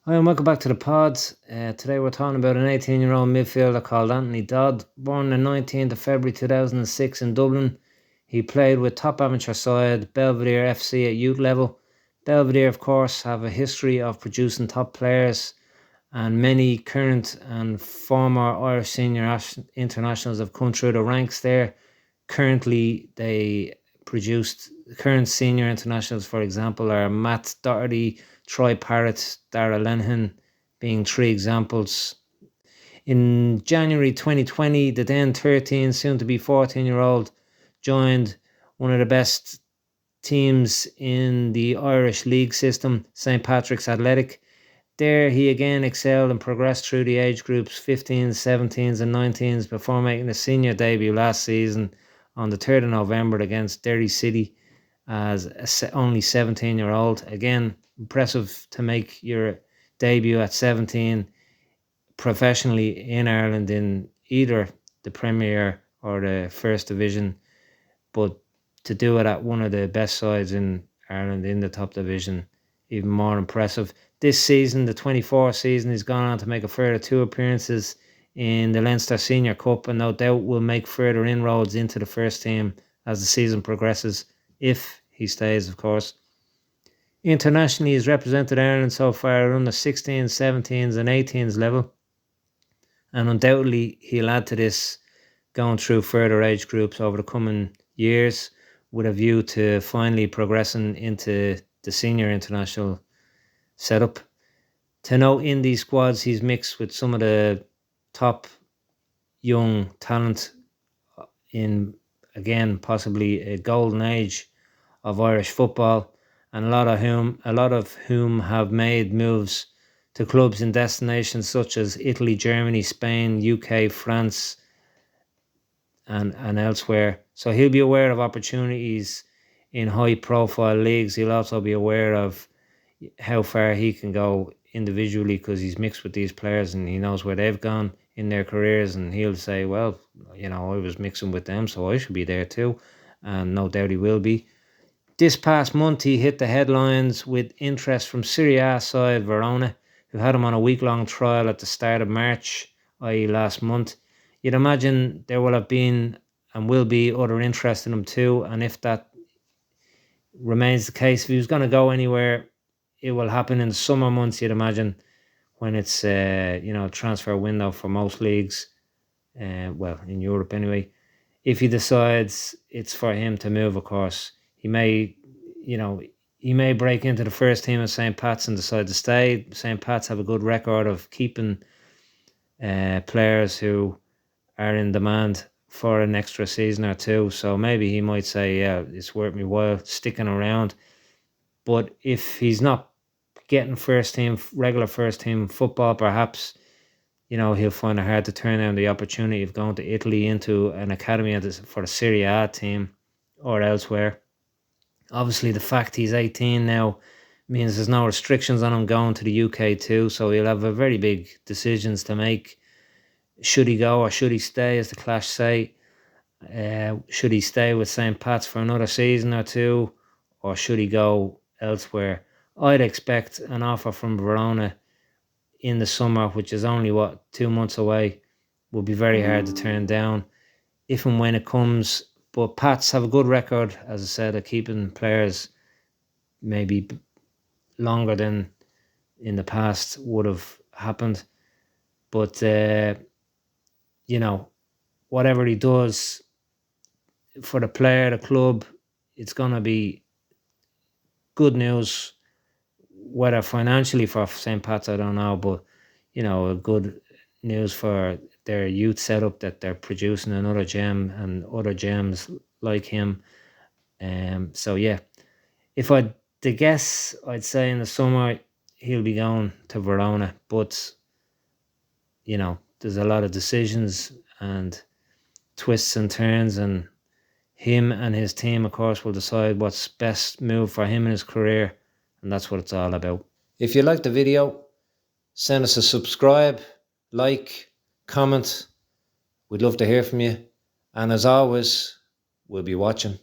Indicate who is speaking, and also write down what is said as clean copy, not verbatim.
Speaker 1: Hi and welcome back to the pod. Today we're talking about an 18-year-old midfielder called Anthony Dodd, born on 19th of February 2006 in Dublin. He played with top amateur side Belvedere FC at youth level. Belvedere, of course, have a history of producing top players, and many current and former Irish senior internationals have come through the ranks there. Currently, current senior internationals, for example, are Matt Doherty, Troy Parrott, Dara Lenihan, being three examples. In January 2020, the then 13, soon to be 14-year-old, joined one of the best teams in the Irish league system, St. Patrick's Athletic. There he again excelled and progressed through the age groups 15s, 17s and 19s before making a senior debut last season on the 3rd of November against Derry City as only 17-year-old. Again, impressive to make your debut at 17 professionally in Ireland in either the Premier or the First Division, but to do it at one of the best sides in Ireland in the top division, even more impressive. This season, the 24 season, he's gone on to make a further 2 appearances in the Leinster Senior Cup, and no doubt will make further inroads into the first team as the season progresses, if he stays, of course. Internationally, he's represented Ireland so far on the 16s, 17s and 18s level, and undoubtedly he'll add to this going through further age groups over the coming years with a view to finally progressing into the senior international setup. To note, in these squads, he's mixed with some of the top young talent in, again, possibly a golden age of Irish football, and a lot of whom have made moves to clubs in destinations such as Italy, Germany, Spain, UK, France, and elsewhere. So he'll be aware of opportunities in high-profile leagues. He'll also be aware of how far he can go individually because he's mixed with these players and he knows where they've gone in their careers, and he'll say, well, I was mixing with them, so I should be there too, and no doubt he will be. This past month he hit the headlines with interest from Serie A side Verona, who had him on a week-long trial at the start of March, i.e. last month. You'd imagine there will have been and will be other interest in him too, and if that remains the case, if he was going to go anywhere, it will happen in the summer months, you'd imagine, when it's transfer window for most leagues, in Europe anyway. If he decides it's for him to move, of course, he may break into the first team of St. Pat's and decide to stay. St. Pat's have a good record of keeping players who are in demand for an extra season or two, so maybe he might say, yeah, it's worth me while sticking around. But if he's not getting regular first team football, perhaps he'll find it hard to turn down the opportunity of going to Italy into an academy for the Serie A team or elsewhere. Obviously, the fact he's 18 now means there's no restrictions on him going to the UK too, so he'll have a very big decisions to make. Should he go or should he stay, as the Clash say? Should he stay with St. Pat's for another season or two, or should he go elsewhere? I'd expect an offer from Verona in the summer, which is only 2 months away, will be very hard to turn down if and when it comes. But Pats have a good record, as I said, of keeping players maybe longer than in the past would have happened. But whatever he does for the player, the club, it's going to be good news. Whether financially for St. Pat's, I don't know, but a good news for their youth setup, that they're producing another gem and other gems like him. So yeah, if I to guess, I'd say in the summer he'll be going to Verona, but there's a lot of decisions and twists and turns, and him and his team, of course, will decide what's best move for him in his career, and that's what it's all about. If you liked the video, send us a subscribe, like, comment. We'd love to hear from you. And as always, we'll be watching.